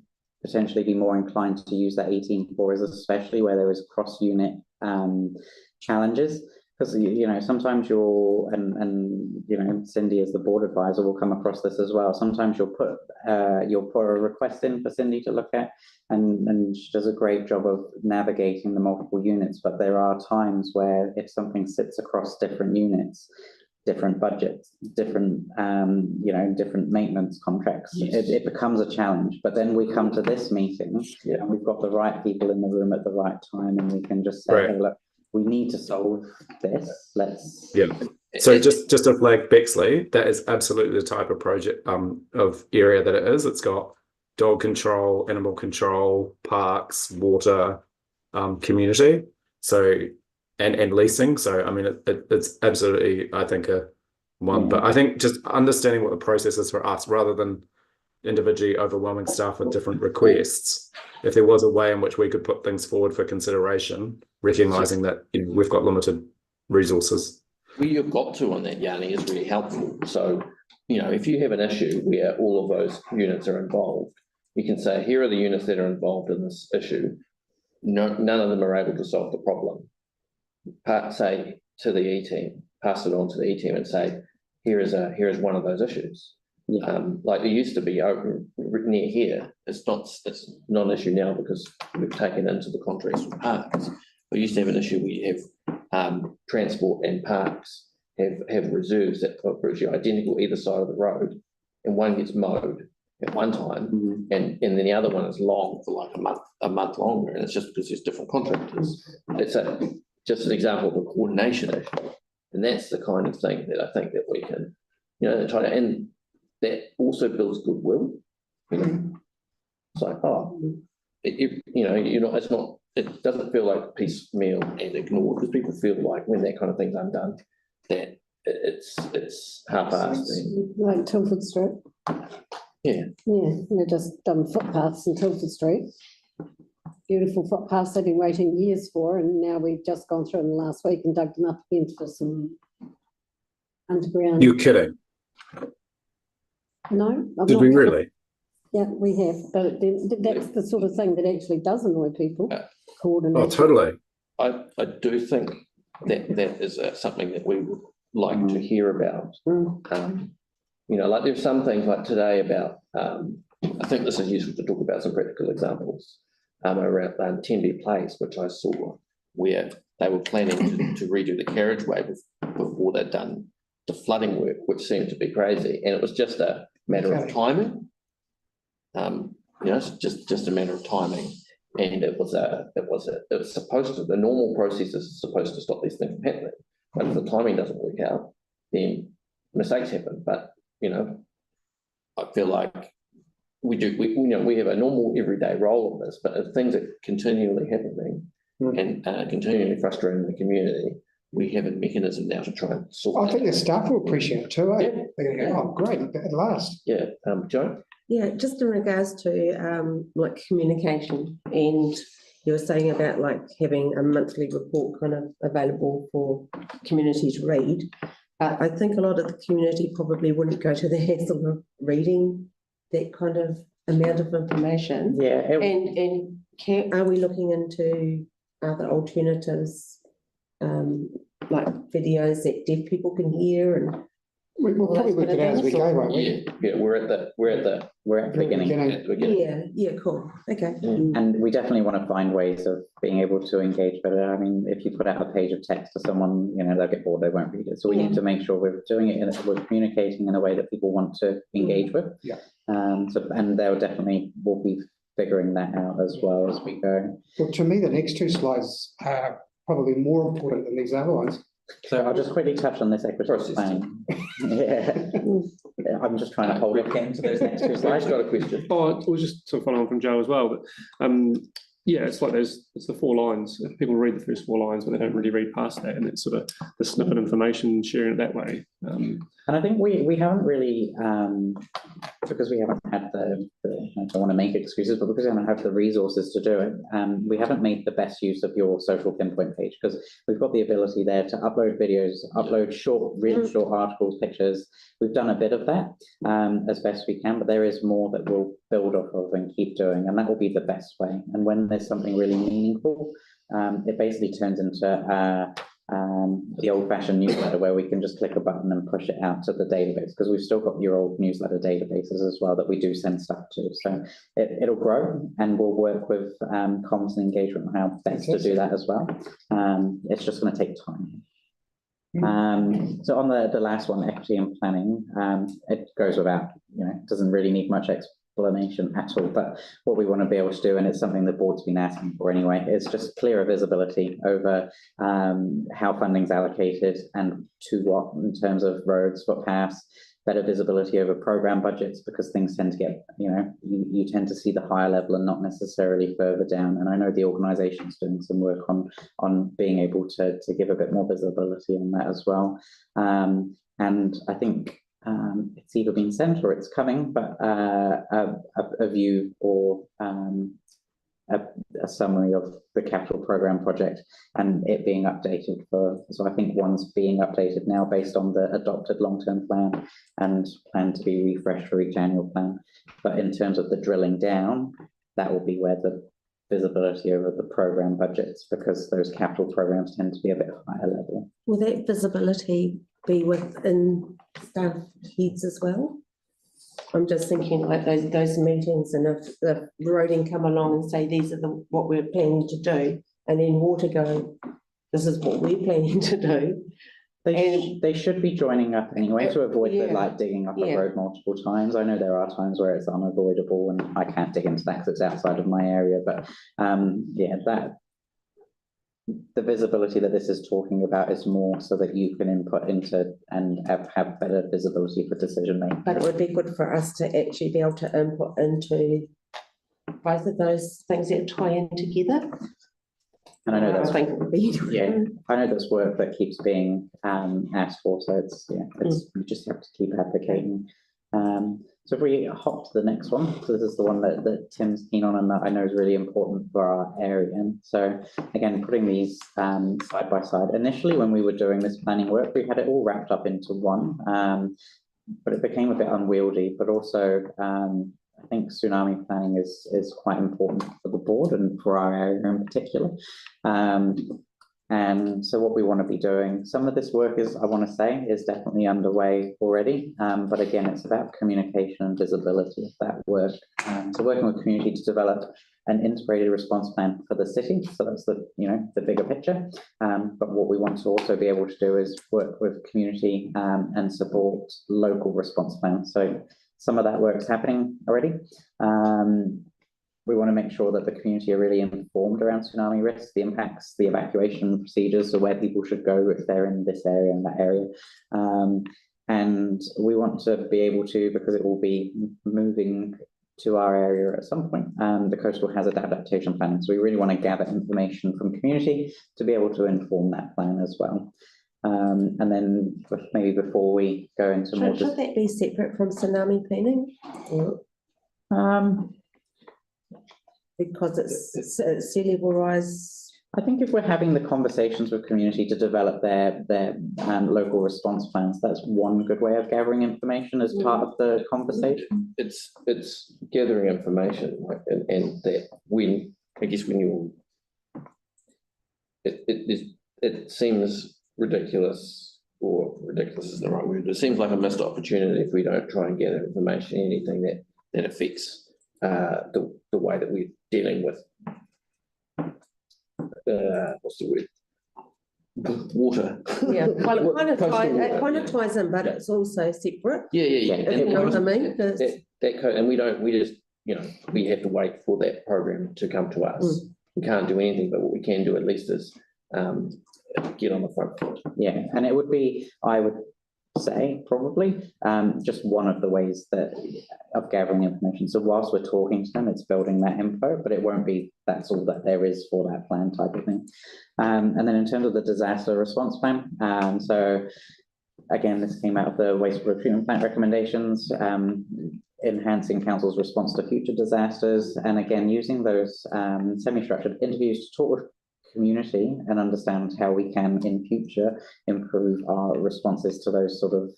potentially be more inclined to use that 18 for is especially where there is cross-unit challenges, because sometimes Cindy as the board advisor will come across this as well. Sometimes you'll put a request in for Cindy to look at, and she does a great job of navigating the multiple units. But there are times where if something sits across different units, different budgets, different different maintenance contracts, it becomes a challenge. But then we come to this meeting and we've got the right people in the room at the right time, and we can just say, hey, look, we need to solve this. So just to flag Bexley, that is absolutely the type of project of area that it is. It's got dog control, animal control, parks, water, community. So and leasing. So I mean it's absolutely, I think, a one. But I think just understanding what the process is for us rather than individually overwhelming staff with different requests. If there was a way in which we could put things forward for consideration, recognizing that we've got limited resources. Where you've got to on that, Yanni, is really helpful. So, if you have an issue where all of those units are involved, you can say, here are the units that are involved in this issue. None of them are able to solve the problem. Say to the E-team, pass it on to the E-team and say, here is one of those issues. Like it used to be open near here. It's not an issue now because we've taken into the contracts with parks. We used to have an issue where you have transport and parks have reserves that are virtually identical either side of the road, and one gets mowed at one time, and then the other one is long for like a month longer, and it's just because there's different contractors. It's just an example of a coordination issue, and that's the kind of thing that I think that we can, try to, and that also builds goodwill. It's like, it's not. It doesn't feel like piecemeal and ignored, because people feel like when that kind of thing's undone, that it's half-assed. Like Tilford Street. Yeah. They're just done footpaths in Tilford Street. Beautiful footpaths they've been waiting years for, and now we've just gone through them last week and dug them up again for some underground. You're kidding? No. Did we really? Yeah, we have, but that's the sort of thing that actually does annoy people. Coordination. Oh, totally. I do think that is something that we would like to hear about. Like there's some things like today about, I think this is useful to talk about some practical examples around Tenby Place, which I saw where they were planning to redo the carriageway before they'd done the flooding work, which seemed to be crazy. And it was just a matter of timing. It's just a matter of timing. And it was supposed to, the normal process is supposed to stop these things from happening. But if the timing doesn't work out, then mistakes happen. But, I feel like we have a normal everyday role in this, but if things are continually happening and continually frustrating the community, we have a mechanism now to try and sort. I think the staff will appreciate it too. They're going to go, oh, great, at last. Yeah, Joe? Yeah, just in regards to like communication, and you were saying about like having a monthly report kind of available for community to read. I think a lot of the community probably wouldn't go to the hassle of reading that kind of amount of information. Yeah. And are we looking into other alternatives, like videos that deaf people can hear, and We'll probably work it out as we go, won't we? Yeah, we're at the beginning. at the beginning. Yeah, cool, okay. And we definitely want to find ways of being able to engage better. I mean, if you put out a page of text to someone, you know, they'll get bored, they won't read it. So we need to make sure we're doing it, we're communicating in a way that people want to engage with. Yeah. And they'll definitely, we'll be figuring that out as well as we go. Well, to me, the next two slides are probably more important than these other ones. So I'll just quickly touch on this equity plan. Yeah, I'm just trying to hold it into those next two slides. Got a question. Oh, it was just sort of following on from Joe as well, but yeah, it's like it's the 4 lines. People read the first 4 lines, but they don't really read past that, and it's sort of the snippet information, sharing it that way. And I think we haven't really, because we haven't had I don't want to make excuses, but because we haven't had the resources to do it, we haven't made the best use of your social pinpoint page, because we've got the ability there to upload videos, upload really short articles, pictures. We've done a bit of that as best we can, but there is more that we'll build off of and keep doing, and that will be the best way. And when there's something really meaningful, it basically turns into the old-fashioned newsletter where we can just click a button and push it out to the database, because we've still got your old newsletter databases as well that we do send stuff to. So it'll grow, and we'll work with comms and engagement on how best to do that as well. It's just going to take time. So on the last one, equity and planning, it goes without, you know, doesn't really need much explanation at all, but what we want to be able to do, and it's something the board's been asking for anyway, is just clearer visibility over how funding's allocated and to what in terms of roads, footpaths, better visibility over program budgets, because things tend to get, you know, you tend to see the higher level and not necessarily further down. And I know the organisation's doing some work on being able to give a bit more visibility on that as well. And I think it's either been sent or it's coming, but a view or a summary of the capital program project and it being updated so I think one's being updated now based on the adopted long-term plan and plan to be refreshed for each annual plan. But in terms of the drilling down, that will be where the visibility over the program budgets, because those capital programs tend to be a bit higher level. Will that visibility be within staff heads as well? I'm just thinking like those meetings, and if the roading come along and say these are what we're planning to do, and then water go, this is what we're planning to do. They should be joining up anyway to avoid the like digging up a road multiple times. I know there are times where it's unavoidable and I can't dig into that because it's outside of my area, but yeah, the visibility that this is talking about is more so that you can input into and have better visibility for decision making. But it would be good for us to actually be able to input into both of those things that tie in together. And I know that's, I think it would be. Yeah, I know there's work that keeps being asked for, so it's you just have to keep advocating. So if we hop to the next one, so this is the one that Tim's keen on and that I know is really important for our area. And so again, putting these side by side. Initially, when we were doing this planning work, we had it all wrapped up into one, but it became a bit unwieldy. But also, I think tsunami planning is quite important for the board and for our area in particular. And so what we want to be doing, some of this work is definitely underway already. But again, it's about communication and visibility of that work. So working with community to develop an integrated response plan for the city. So that's the bigger picture. But what we want to also be able to do is work with community and support local response plans. So some of that work's happening already. We want to make sure that the community are really informed around tsunami risks, the impacts, the evacuation procedures, so where people should go if they're in this area and that area. And we want to be able to, because it will be moving to our area at some point, the coastal hazard adaptation planning. So we really want to gather information from community to be able to inform that plan as well. And then maybe before we go into more... Should that be separate from tsunami planning? Because it's sea level rise. I think if we're having the conversations with community to develop their local response plans, that's one good way of gathering information as part of the conversation. It's gathering information, like, and that when it seems ridiculous or ridiculous is the right word, it seems like a missed opportunity if we don't try and gather information, anything that affects the way that we're dealing with what's the word? Water. Yeah, well, it kind of Yeah. ties in, but it's also separate. Yeah. If you know what I mean. And we just, we have to wait for that program to come to us. We can't do anything, but what we can do at least is get on the front foot. Yeah, and it would be, I would say, probably just one of the ways of gathering information. So whilst we're talking to them, it's building that info, but it won't be that's all that there is for that plan type of thing. And then in terms of the disaster response plan, so again, this came out of the wastewater treatment plant recommendations, enhancing council's response to future disasters, and again, using those semi-structured interviews to talk with community and understand how we can in future improve our responses to those sort of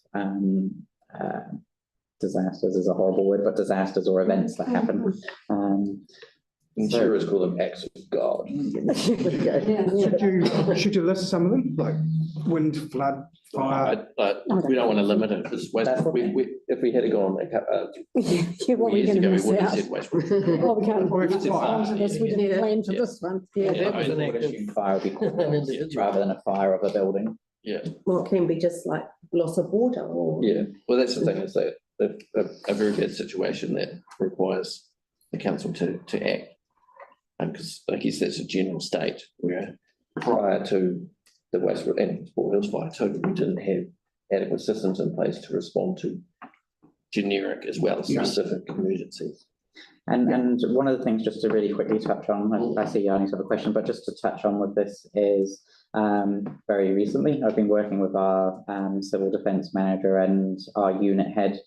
disasters is a horrible word, but disasters or events that happen. Insurers call them acts of God. Should you list some of them, like wind, flood, fire? We don't want to limit it, because if we had to go on What we're years going ago, to we miss would have out. said wastewater. Oh, we can't. Or if it's fire. We didn't plan for this one. Yeah. That was an I would active- assume fire would be called rather than a fire of a building. Yeah, Well, it can be just like loss of water or. yeah. Well, that's the thing, is that a very bad situation that requires the council to act. Because I guess that's a general state where prior to the wastewater and Sport Hills fire too, we didn't have adequate systems in place to respond to generic as well as specific emergencies. And one of the things, just to really quickly touch on, I see Yanni's have a question, but just to touch on with this is very recently, I've been working with our civil defence manager and our unit head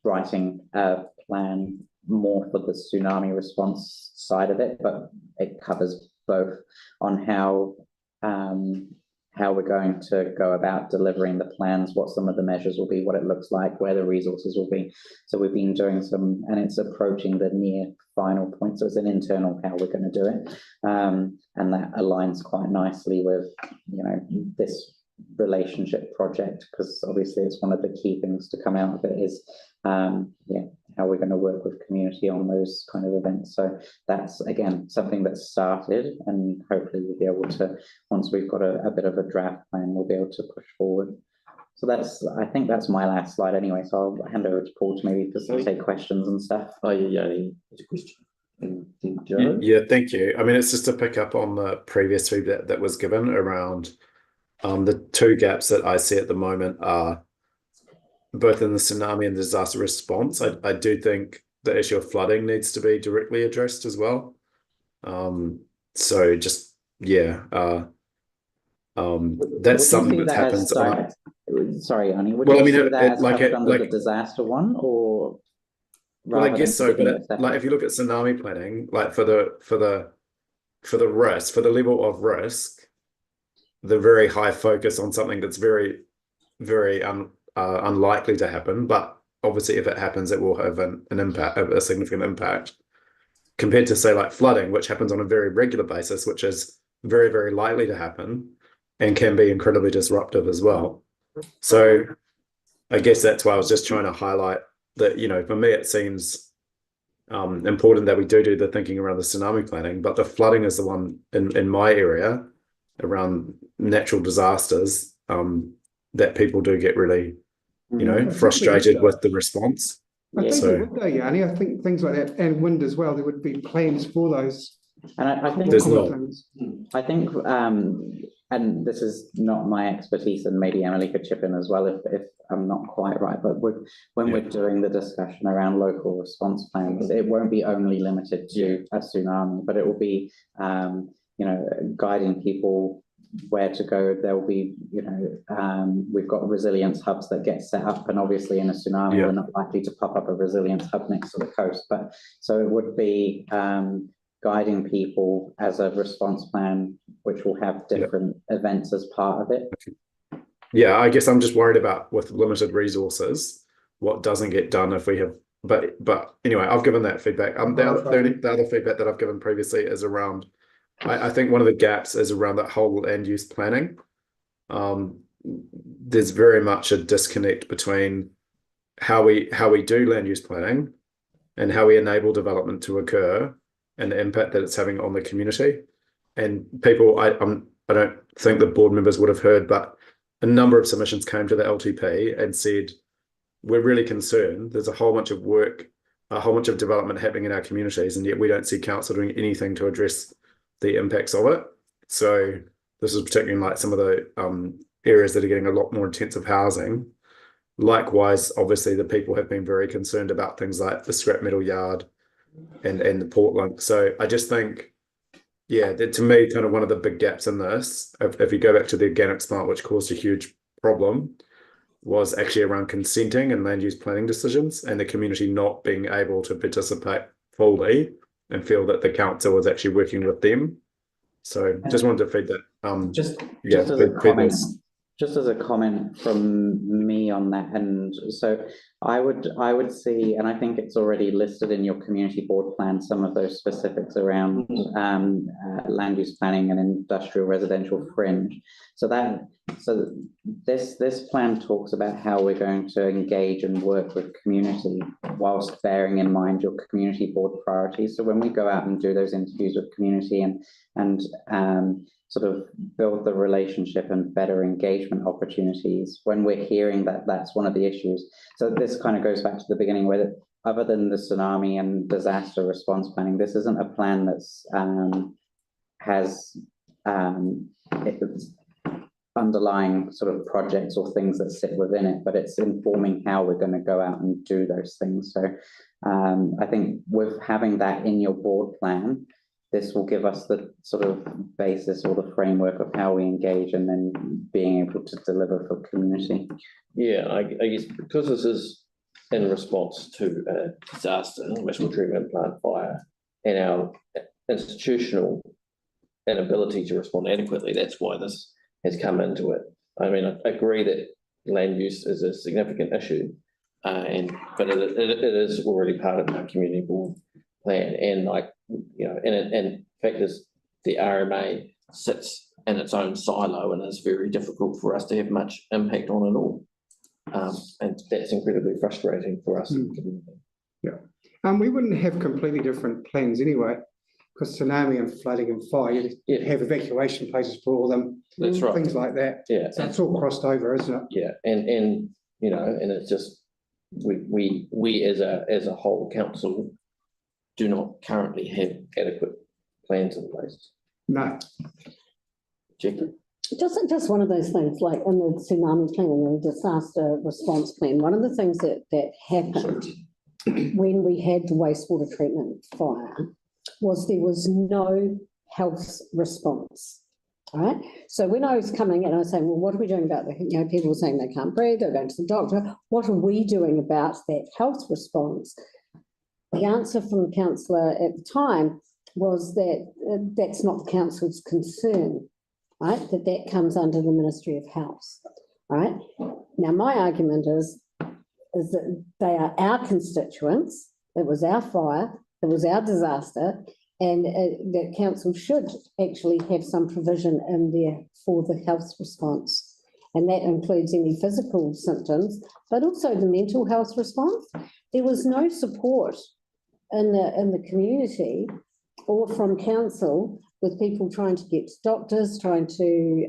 writing a plan more for the tsunami response side of it, but it covers both on how we're going to go about delivering the plans, what some of the measures will be, what it looks like, where the resources will be. So we've been doing some, and it's approaching the near final point. So it's an internal how we're going to do it. And that aligns quite nicely with, this relationship project, because obviously it's one of the key things to come out of it is, how we're going to work with community on those kind of events. So that's, again, something that's started, and hopefully we'll be able to, once we've got a bit of a draft plan, we'll be able to push forward. So I think that's my last slide anyway. So I'll hand over to Paul to maybe facilitate questions and stuff. Oh, yeah, there's a question. Yeah, thank you. I mean, it's just to pick up on the previous feedback that was given around the two gaps that I see at the moment are both in the tsunami and disaster response. I do think the issue of flooding needs to be directly addressed as well. So just, that's something that happens. Sorry, Annie. Would Well, you I mean, see that as like covered under the disaster one, or? Well, I guess so, but Like if you look at tsunami planning, like for the risk, for the level of risk, the very high focus on something that's very, very unlikely to happen, but obviously if it happens, it will have an impact, a significant impact, compared to say like flooding, which happens on a very regular basis, which is very, very likely to happen and can be incredibly disruptive as well. So I guess that's why I was just trying to highlight that, for me, it seems important that we do the thinking around the tsunami planning, but the flooding is the one in my area around natural disasters that people do get really, frustrated with the response. I think it would though, Yanni. I think things like that, and wind as well, there would be plans for those. And I think there's not. I think, and this is not my expertise, and maybe Emily could chip in as well if I'm not quite right, but when we're doing the discussion around local response plans, it won't be only limited to a tsunami, but it will be, guiding people where to go. There will be, we've got resilience hubs that get set up, and obviously in a tsunami, we're not likely to pop up a resilience hub next to the coast, but so it would be guiding people as a response plan, which will have different events as part of it. Yeah, I guess I'm just worried about with limited resources, what doesn't get done if we have, but anyway, I've given that feedback. The other feedback that I've given previously is around, I think one of the gaps is around that whole land use planning. there's very much a disconnect between how we do land use planning and how we enable development to occur and the impact that it's having on the community. And people, I don't think the board members would have heard, but a number of submissions came to the LTP and said, we're really concerned. There's a whole bunch of work, a whole bunch of development happening in our communities, and yet we don't see council doing anything to address the impacts of it. So this is particularly in like some of the areas that are getting a lot more intensive housing. Likewise, obviously, the people have been very concerned about things like the scrap metal yard and the port link. So I just think, yeah, that to me, kind of one of the big gaps in this, if you go back to the organic smart, which caused a huge problem, was actually around consenting and land use planning decisions and the community not being able to participate fully and feel that the council was actually working with them. So just wanted to feed that. Just as a comment from me on that, and so I would see, and I think it's already listed in your community board plan, some of those specifics around land use planning and industrial residential fringe. So this plan talks about how we're going to engage and work with community whilst bearing in mind your community board priorities. So when we go out and do those interviews with community and sort of build the relationship and better engagement opportunities, when we're hearing that that's one of the issues. So this kind of goes back to the beginning, where other than the tsunami and disaster response planning, this isn't a plan that's has underlying sort of projects or things that sit within it, but it's informing how we're going to go out and do those things. So I think with having that in your board plan, this will give us the sort of basis or the framework of how we engage and then being able to deliver for community. Yeah, I guess because this is in response to a disaster, wastewater treatment plant fire, and our institutional inability to respond adequately, that's why this has come into it. I mean, I agree that land use is a significant issue, but it is already part of our community board plan, and in fact, the RMA sits in its own silo, and it's very difficult for us to have much impact on it all, and that's incredibly frustrating for us in the community. Yeah, we wouldn't have completely different plans anyway, because tsunami and flooding and fire, you'd have evacuation places for all them. That's right. Things like that. Yeah, so it's all crossed over, isn't it? Yeah, and and it's just we as a whole council do not currently have adequate plans in place. No. Jackie? Just one of those things, like in the tsunami plan and the disaster response plan, one of the things that happened when we had the wastewater treatment fire was there was no health response. All right. So when I was coming in, I was saying, well, what are we doing about the, people were saying they can't breathe, they're going to the doctor. What are we doing about that health response? The answer from the councillor at the time was that that's not the council's concern, right? That comes under the Ministry of Health, right? Now, my argument is that they are our constituents. It was our fire, it was our disaster, and that council should actually have some provision in there for the health response. And that includes any physical symptoms, but also the mental health response. There was no support in the community or from council with people trying to get to doctors, trying to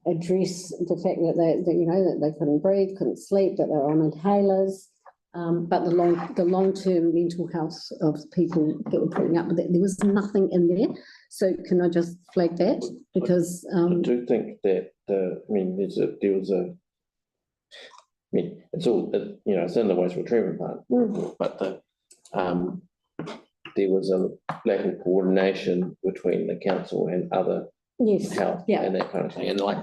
address the fact that that they couldn't breathe, couldn't sleep, that they were on inhalers, but the long-term mental health of people that were putting up with that, there was nothing in there. So can I just flag that? Because I do think that it's all it's in the wastewater treatment plant, but there was a lack of coordination between the council and other health and that kind of thing. And like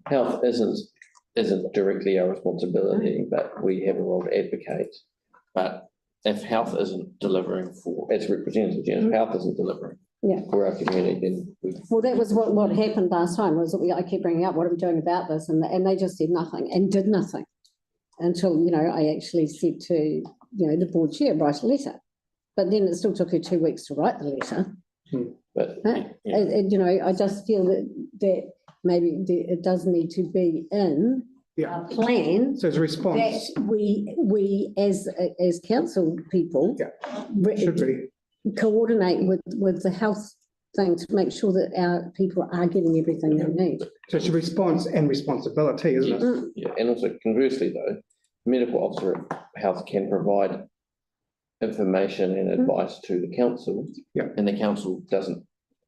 health isn't directly our responsibility, but we have a role to advocate. But if health isn't delivering as representatives, if health isn't delivering for our community, then well, that was what happened last time. Was that I kept bringing up, what are we doing about this, and they just said nothing and did nothing until I actually said to the board chair, write a letter. But then it still took her 2 weeks to write the letter. But I just feel that maybe it does need to be in Yeah. a plan So as a response, that we as council people should be. coordinate with the health thing to make sure that our people are getting everything they need. So it's a response and responsibility, isn't it? Mm. Yeah, and also conversely though, medical officer of health can provide information and advice to the council. Yeah. And the council doesn't,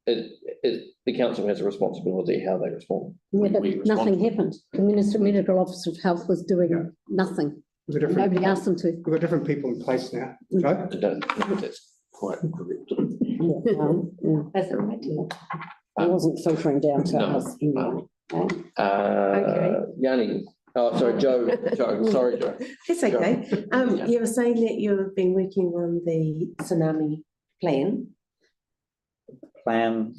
the council has a responsibility how they respond. Yeah, but We respond nothing to it. happened. The medical officer of health was doing nothing. We've got different, Nobody asked them to. we've got different people in place now. Joe? I don't think that's quite correct. That's all right. It wasn't filtering down to No. us anyway. Yanni, oh, sorry, Joe, sorry, Joe. That's okay. Yeah. You were saying that you've been working on the tsunami plan. Plan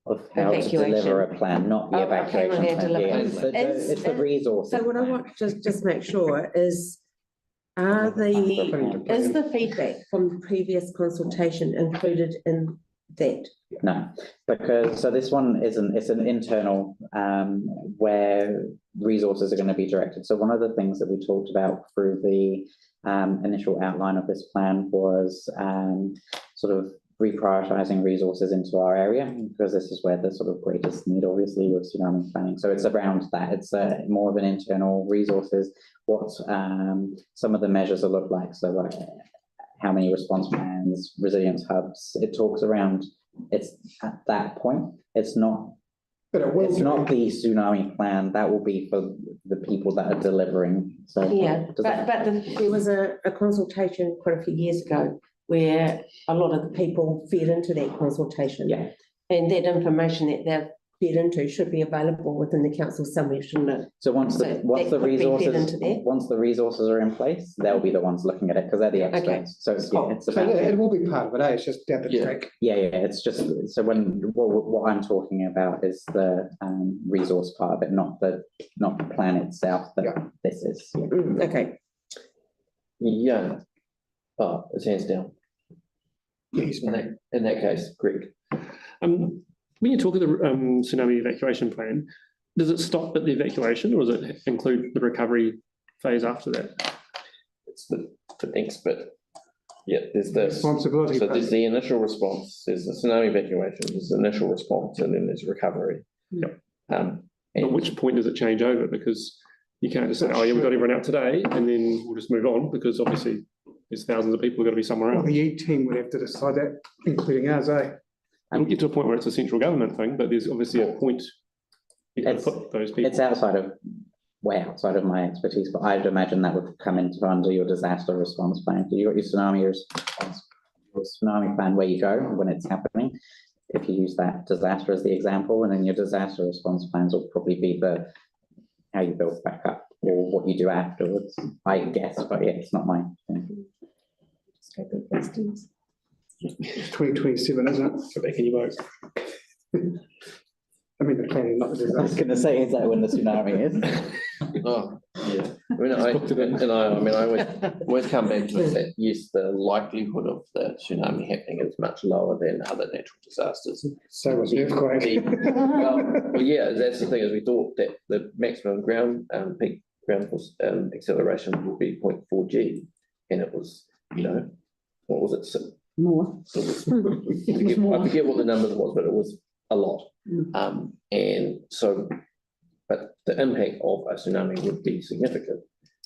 of how to Evacuation. deliver a plan, not the Oh, okay, evacuation well, plan. deliver- Yeah, Is- it's the resource. So what I want to just make sure is, is the feedback from the previous consultation included in that? No, because, so this one isn't, it's an internal, where resources are going to be directed. So one of the things that we talked about through the initial outline of this plan was sort of reprioritizing resources into our area, because this is where the sort of greatest need, obviously, with tsunami planning. So it's around that. It's more of an internal resources, what some of the measures will look like. So like how many response plans, resilience hubs. It talks around. It's at that point. It's not. But it will It's be. not the tsunami plan. That will be for the people that are delivering. So Yeah, does that- there was a consultation quite a few years ago where a lot of the people fed into that consultation. Yeah. And that information that they've fed into should be available within the council somewhere, shouldn't it? So once So the that could be fed into that? once the resources are in place, they'll be the ones looking at it because they're the Okay. experts. So it's, Cool. yeah, it's So about it will be part of it, eh? It's just down the Yeah. track. yeah. It's just so when what I'm talking about is the resource part of it, not the plan itself. That Yeah. this is. Yeah. Okay. Yeah. Oh, it's hands down. Yes, In that case, Greg. When you talk of the tsunami evacuation plan, does it stop at the evacuation or does it include the recovery phase after that? It's the thanks, but yeah, there's this. Responsibility. So there's the initial response, there's the tsunami evacuation, there's the initial response, and then there's recovery. Yep. And At which point does it change over? Because you can't just say, oh yeah, we've got everyone out today and then we'll just move on, because obviously there's thousands of people who've got to be somewhere Well, else. the E team would have to decide that, including ours, eh? It'll get to a point where it's a central government thing, but there's obviously a point you can It's- put those people. It's way outside of my expertise, but I'd imagine that would come into under your disaster response plan. So you got your tsunami plan where you go when it's happening. If you use that disaster as the example, and then your disaster response plans will probably be the how you build back up or what you do afterwards, I guess. But yeah, it's not my thing. 2027, isn't it? So back in your boat. I mean, the planning, not the I was disaster. going to say, is that when the tsunami is? Oh, yeah. I mean, I always come back to it that, yes, the likelihood of the tsunami happening is much lower than other natural disasters. So was the earthquake. Well, yeah, that's the thing, is we thought that the maximum peak ground force acceleration would be 0.4 G, and it was, what was it? More. I forget what the numbers was, but it was a lot. Mm. And so, but the impact of a tsunami would be significant,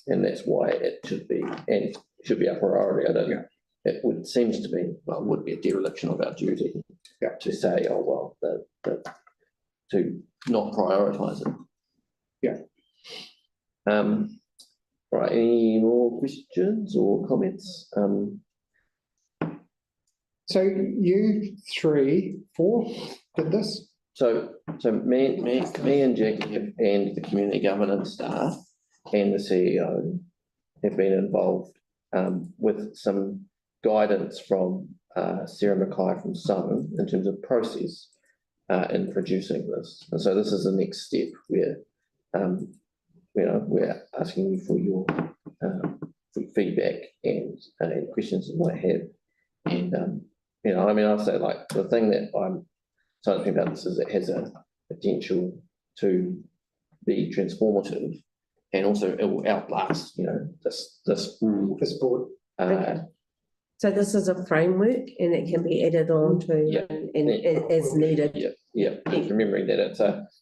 and that's why it should be a priority. I don't know. It would seems to be, well, it would be a dereliction of our duty to say, oh well, to not prioritise it. Yeah. Right. Any more questions or comments? So you 3, 4 did this? So me and Jackie and the community governance staff and the CEO have been involved with some guidance from Sarah Mackay from Sun in terms of process in producing this. And so this is the next step where we're asking you for your feedback and questions you might have. And I'll say, like, the thing that I'm excited about this is it has a potential to be transformative, and also it will outlast, this This board. So this is a framework and it can be added on to Yeah. and as needed. Yeah, remembering that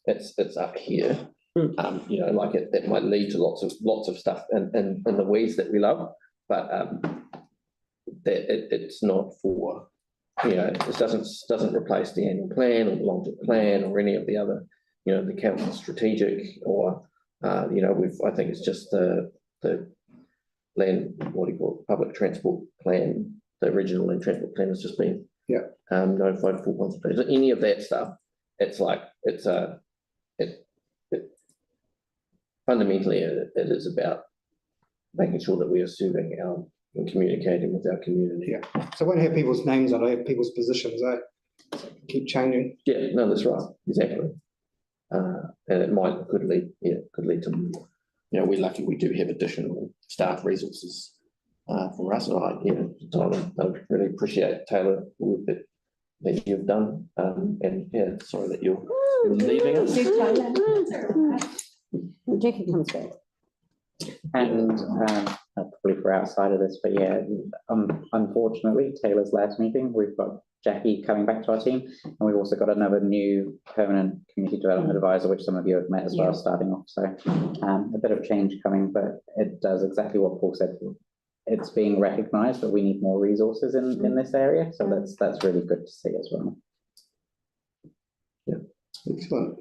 it's up here. Like that might lead to lots of stuff in the weeds that we love, but that it's not for, it doesn't replace the annual plan or the long-term plan or any of the other, the council strategic or I think it's just the land, what do you call it, public transport plan, the original land transport plan has just been notified for consultation. Any of that stuff, it's like fundamentally it is about making sure that we are serving and communicating with our community. Yeah. So I won't have people's names on it, I have people's positions, keep changing. Yeah, no, that's right, exactly. And it could lead to more. We're lucky we do have additional staff resources for us. Tyler, I really appreciate, Taylor, the work that you've done. And yeah, sorry that you're leaving us. Jackie comes back. And probably for outside of this, but yeah, unfortunately, Taylor's last meeting, we've got Jackie coming back to our team, and we've also got another new permanent community development advisor, which some of you have met as well, starting off. So a bit of change coming, but it does exactly what Paul said. It's being recognised that we need more resources in this area, so that's really good to see as well. Yeah, excellent.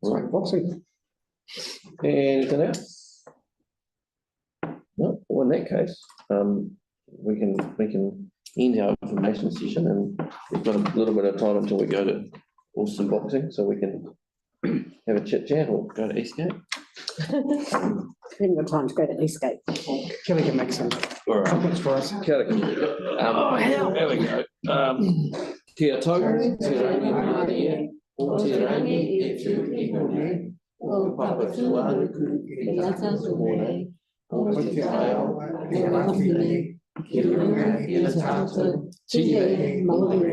Right, boxing. Anything else? No. Well, in that case, we can end our information session, and we've got a little bit of time until we go to Awesome Boxing, so we can have a chit chat or go to Eastgate. Then your time to go to Eastgate. Kelly can make some comments for us. Kia ora. There we go. Kia tau, te rangi maria, o te rangi e tu i hone, o papa tuaru ku i ata hone, o te ao, e rakine, ki runga i na tātou, tia e mauri.